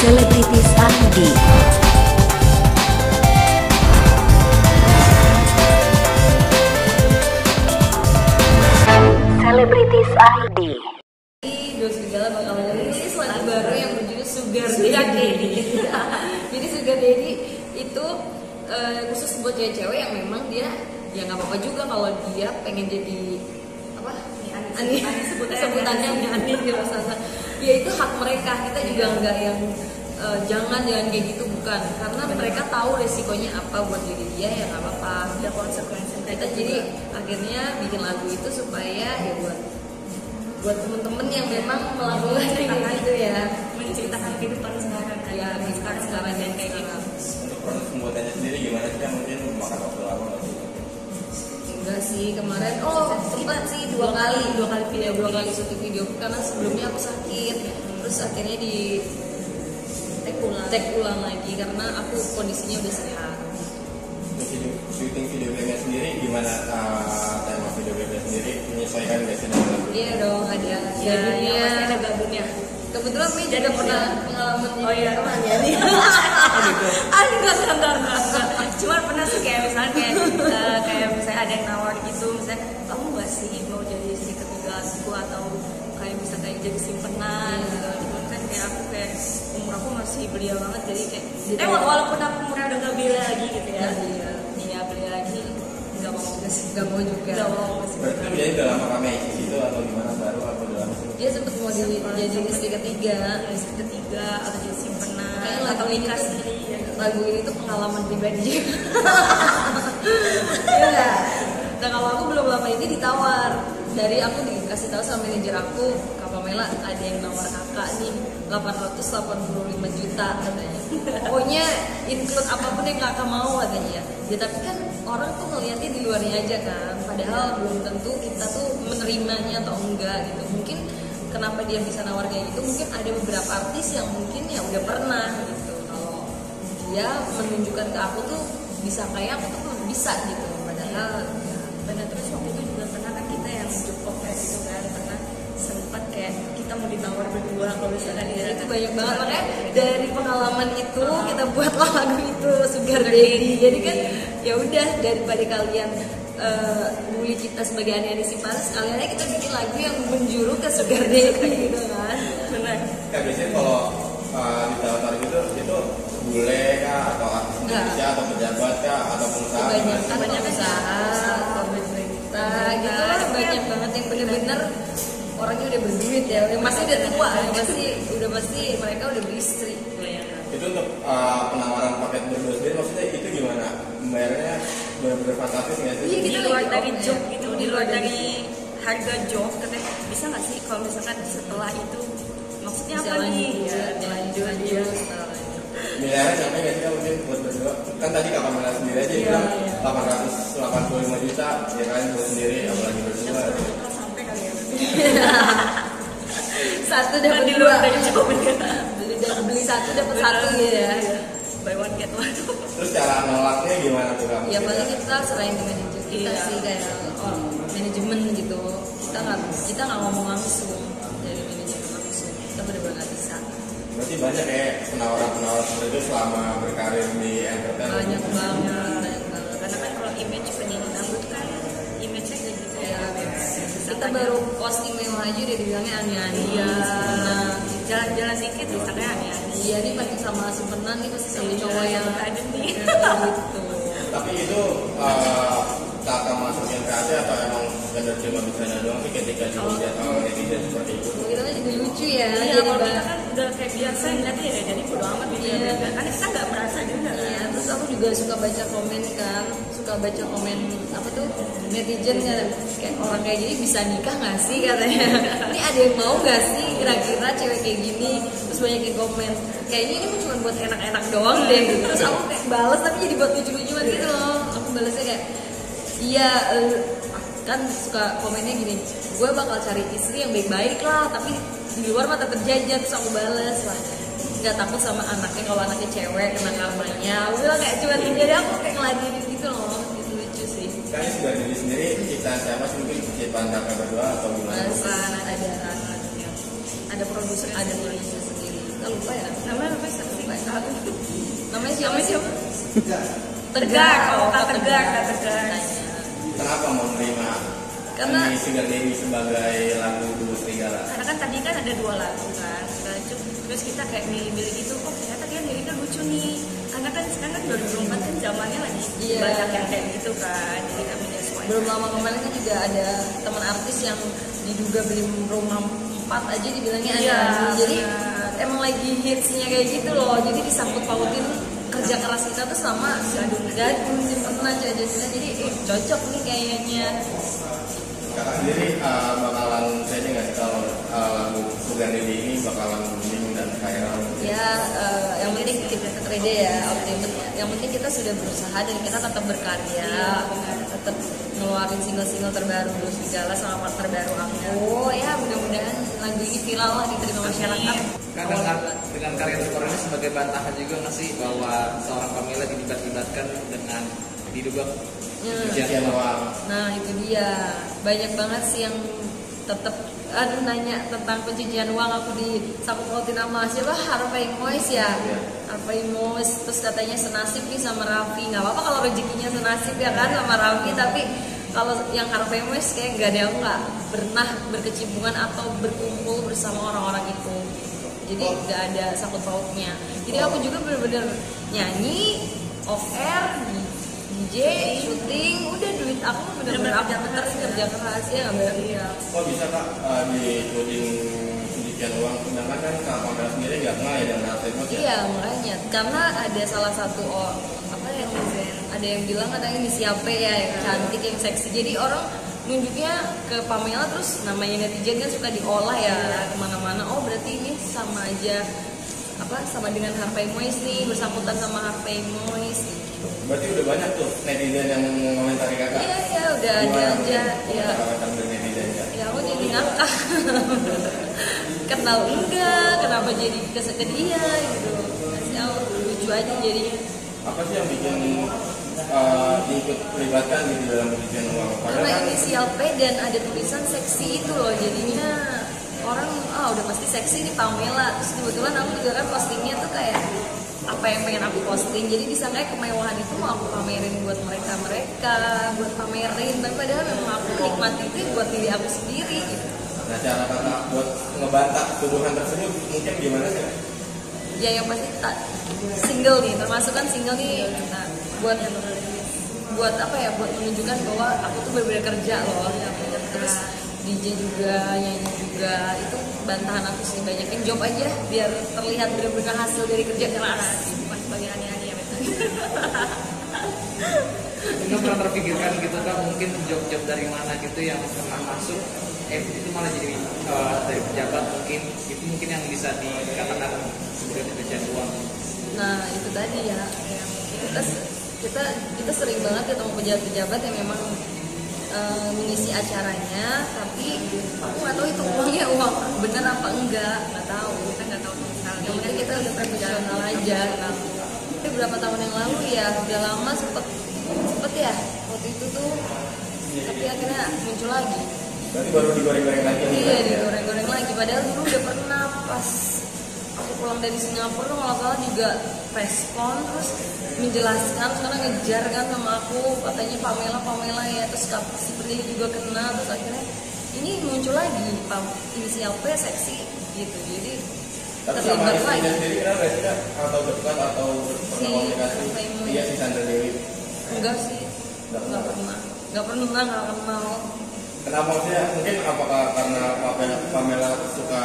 Selebritis ID. Selebritis ID. Dua Serigala bakalan rilis lagu baru yang berjudul Sugar Daddy. Jadi Sugar Daddy itu khusus buat cewek-cewek yang memang dia ya nggak apa-apa juga kalau dia pengen jadi apa? Ani sebutannya Ani di sana. Ya itu hak mereka. Kita juga nggak yang jangan kayak gitu, bukan, karena mereka tahu resikonya apa buat diri dia, ya nggak apa-apa, ada konsekuensi kita. Jadi akhirnya bikin lagu itu supaya ya buat temen-temen yang memang melakukan kayak gitu ya, menceritakan kehidupan sekarang ya, sekarang dan kayak gitu. Untuk proses pembuatannya sendiri gimana sih? Mungkin makan waktu lama nggak sih? Enggak sih, kemarin sempat sih dua kali syuting video karena sebelumnya aku sakit, terus akhirnya di take ulang lagi karena aku kondisinya udah sehat. Untuk syuting video klipnya sendiri gimana? Tema video klipnya sendiri menyesuaikan nggak sih dengan lagu? Iya dong, ada gabungnya. Kebetulan Mi juga pernah pengalaman teman nyanyi. Enggak. Cuma pernah sih kayak misalnya ada yang nawar gitu, misalnya kamu nggak sih mau jadi istri ketiga aku atau kayak bisa kayak jadi simpenan gitu. Cuman kan kayak aku umur aku masih belia banget, jadi kayak walaupun aku umurnya udah nggak belia lagi gitu ya. Iya belia lagi nggak mau juga sih. Berarti dia udah lama kami di situ atau gimana, baru atau udah lama sih? Dia sempet mau jadi istri ketiga atau jadi simpenan atau nikah sendiri. Lagu ini tuh pengalaman pribadi. Iya. Nah kalau aku belum lama ini ditawar, aku dikasih tahu sama manajer aku, Kak Pamela, ada yang nawar kakak nih 885 juta katanya. Pokoknya include apapun yang kakak mau katanya. Ya tapi kan orang tuh ngeliatnya di luarnya aja kan, padahal belum tentu kita tuh menerimanya atau enggak gitu. Mungkin kenapa dia bisa nawar kayak gitu, mungkin ada beberapa artis yang mungkin ya udah pernah gitu. Kalau dia menunjukkan ke aku tuh bisa kayak aku tuh bisa gitu, padahal ya. Benar, terus waktu itu juga pernah kan kita yang jukpop kayak gitu kan, pernah sempat kayak kita mau ditawar berdua kalau misalnya itu banyak banget, makanya dari pengalaman itu kita buatlah lagu itu Sugar Daddy. Jadi kan ya udah, daripada kalian bully kita sebagai Ani Simpanas, kalian aja kita bikin lagu yang menjuru ke Sugar Daddy gitu kan. Benar. Ya biasanya kalau ditawar gitu itu bule kah atau artis Indonesia atau pejabat kah atau pengusaha? Banyak pengusaha atau berita gitu lah, banyak banget yang bener-bener orangnya udah berduit ya, masih udah tua, udah pasti mereka udah beristri. Itu untuk penawaran paket berdua sendiri, maksudnya itu gimana? Membayarnya bener-bener fantastis nggak sih? Iya, di luar dari job gitu, di luar dari harga job, katanya bisa nggak sih kalau misalkan setelah itu maksudnya apa nih? Lanjut. Miliaran sampai nggak sih mungkin buat berdua? Kan tadi Kak Pamela sendiri aja bilang 885 juta, ya kan, buat sendiri, apalagi berdua. Sampai kali ya. Satu dapat di luar dua. dari job Beli satu dapat satu gitu ya. Buy one get one. Terus cara nolaknya gimana tuh Kak? Ya paling kita serahin ke manajer kita sih, kayak manajemen gitu. Kita nggak ngomong langsung dari manajemen langsung. Kita benar-benar nggak bisa. Berarti banyak ya penawaran seperti itu selama berkarir di entertainment. Banyak banget. Karena kan kalau image penyanyi dangdut kan image-nya kayak gitu ya. Kita baru posting mewah aja udah dibilangnya Ani. Nah, jalan-jalan sedikit disangka ani-ani. iya nih pasti sama simpenan nih, pasti sama cowok yang ada nih. gitu. Tapi itu kakak masukin ke hati atau emang sekedar cuma bercanda doang sih ketika dilihat sama netizen seperti itu? Kita kan juga lucu ya. Iya, kalau kita kan udah kayak biasa ngeliatnya ya, jadi bodo amat gitu ya. Karena kita nggak merasa juga. Iya, terus aku juga suka baca komen kan, apa tuh netizen kan, kayak orang kayak gini bisa nikah nggak sih katanya. Ini ada yang mau nggak sih kira-kira cewek kayak gini? Terus banyak yang komen, kayaknya ini cuma buat enak-enak doang deh. Terus aku kayak balas tapi jadi buat lucu-lucuan gitu loh. Aku balasnya kayak, iya kan suka komennya gini, gue bakal cari istri yang baik-baik lah, tapi di luar mata terjajah. Terus aku balas lah, nggak takut sama anaknya kalau anaknya cewek kena karmanya. Aku bilang kayak cuman jadi aku kayak ngeladenin gitu loh, gitu lucu sih. Kalian sudah diri sendiri ciptaan siapa sih, mungkin ciptaan kakak berdua atau gimana? Bukan, ada produser sendiri. Nggak lupa ya. Namanya apa sih? Namanya siapa? Tegar, Kak Tegar. Kenapa mau menerima Karena- ini Sugar Daddy sebagai lagu Dulu Serigala? Karena kan tadi kan ada 2 lagu kan, terus kita kayak milih-milih gitu, oh ternyata dia liriknya lucu nih. Karena kan sekarang kan 2004 kan zamannya lagi Iya. banyak yang kayak gitu kan, jadi kami menyesuaikan. Belum lama kemarin kan juga ada teman artis yang diduga beli rumah 4 aja dibilangnya ada. Iya, Jadi benar. emang lagi hitsnya kayak gitu loh. Jadi disangkut pautin kerja keras kita tuh sama gadun simpenan jajan-jajan. Jadi cocok nih kayaknya. Kakak sendiri bakalan saya nggak sih kalau lagu Sugar Daddy ini bakalan booming dan viral? Ya, yang penting kita kerja ya, optimis. Yang penting kita sudah berusaha dan kita tetap berkarya, tetap ngeluarin single-single terbaru Dulu Serigala sama part terbaru aku. Ya, mudah-mudahan lagu ini viral lah diterima masyarakat. Dengan karya terbaru ini sebagai bantahan juga nggak sih bahwa seorang Pamela dilibat-libatkan dengan diduga Pencucian uang. Nah itu dia, banyak banget sih yang tetap nanya tentang pencucian uang. Aku disangkut pautin sama siapa, Harvey Mois ya. Harvey Mois, terus katanya senasib nih sama Raffi. Nggak apa-apa kalau rezekinya senasib ya kan sama Raffi, tapi kalau yang Harvey Mois kayak nggak ada, aku nggak pernah berkecimpungan atau berkumpul bersama orang-orang itu. Jadi nggak ada sangkut pautnya. Jadi aku juga bener-bener nyanyi off air, DJ, syuting, udah duit aku bener-bener aku puterin kerja keras ya nggak berarti ya. Kok bisa Kak di syuting pencucian uang? Sedangkan kan Kak Pamela sendiri nggak kenal ya dengan Harvey Mois ya? Iya makanya, karena ada salah satu ada yang bilang katanya ini siapa ya, yang cantik, yang seksi. Jadi orang nunjuknya ke Pamela, terus namanya netizen kan suka diolah ya kemana-mana. Oh berarti ini sama aja sama dengan Harvey Mois nih, bersangkutan sama Harvey Mois. Berarti udah banyak tuh netizen yang mengomentari Kakak? Iya udah ada Gimana aja. Ya. Komentar dari netizen ya? Ya aku jadi ngakak. Kenal enggak, kenapa jadi kesel ke dia gitu. Masih lucu aja jadinya. Apa sih yang bikin diikut terlibatkan gitu dalam pencucian uang? Karena kan inisial P dan ada tulisan seksi itu loh, jadinya orang udah pasti seksi nih Pamela. Terus kebetulan aku juga kan postingnya tuh kayak apa yang pengen aku posting, jadi disangka kemewahan itu mau aku pamerin buat mereka buat pamerin, tapi padahal memang aku menikmati itu buat diri aku sendiri gitu. Nah cara Kakak buat ngebantah tuduhan tersebut mungkin gimana sih? Ya yang pasti single nih, termasuk kan single nih, nah, buat apa ya, buat menunjukkan bahwa aku tuh bener-bener kerja loh ya. Terus DJ juga, nyanyi juga, itu bantahan aku sih, banyakin job aja biar terlihat bener-bener hasil dari kerja keras, bukan sebagai aneh-aneh ya betul. Nggak pernah terpikirkan gitu kan, mungkin job-job dari mana gitu yang pernah masuk itu malah jadi dari pejabat, mungkin yang bisa dikatakan sebagai pencucian uang. Nah itu tadi ya, kita sering banget ketemu pejabat-pejabat yang memang mengisi acaranya, tapi aku nggak tahu itu uangnya uang bener apa enggak, nggak tahu. Kita nggak tahu sekali. Yang penting kita udah profesional aja. Tapi beberapa tahun yang lalu ya, udah lama sempet ya waktu itu tuh, tapi akhirnya muncul lagi. Berarti baru digoreng-goreng lagi nih? Iya, digoreng-goreng lagi. Padahal dulu udah pernah pas aku pulang dari Singapura tuh kalau salah juga respon, terus menjelaskan, sekarang ngejar kan sama aku, katanya Pamela ya, terus si Prilly juga kena, terus akhirnya ini muncul lagi inisial P seksi gitu. Jadi tapi sama terlibat istrinya lagi. sendiri kenal nggak sih Kak? Atau dekat atau pernah komunikasi? Harvey Mois. Iya si Sandra Dewi. Enggak sih, Nggak nggak pernah kenal. Kenapa maksudnya? Mungkin apakah karena Pamela suka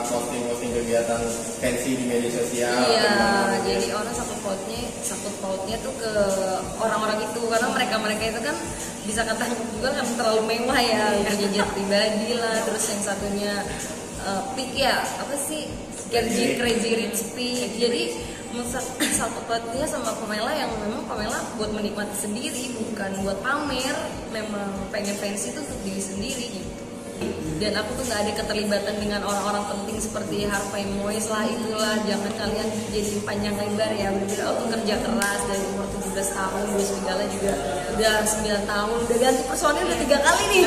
posting kegiatan fancy di media sosial? Iya, atau jadi orang sangkut pautnya tuh ke orang-orang itu, karena mereka itu kan bisa katakan juga kan terlalu mewah ya, punya jet pribadi lah, terus yang satunya Pik ya, apa sih, Crazy Rich Pik. Jadi sangkut pautnya sama Pamela yang memang Pamela buat menikmati sendiri, bukan buat pamer, memang pengen fancy tuh untuk diri sendiri gitu. Dan aku tuh nggak ada keterlibatan dengan orang-orang penting seperti Harvey Mois lah itulah. Jangan kalian jadi panjang lebar ya. Bener-bener aku kerja keras dari umur 17 tahun, gue segala juga udah 9 tahun, udah ganti personil udah 3 kali nih.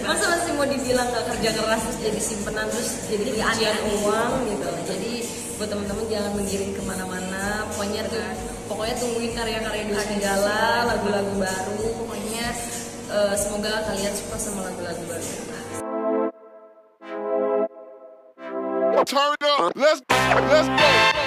Masa masih mau dibilang nggak kerja keras terus jadi simpenan terus jadi cucian uang gitu. Jadi buat teman-teman jangan menggiring kemana-mana. Pokoknya tungguin karya-karya Dwi Segala, lagu-lagu baru. Pokoknya semoga kalian suka sama lagu-lagu baru. Turn up, let's go.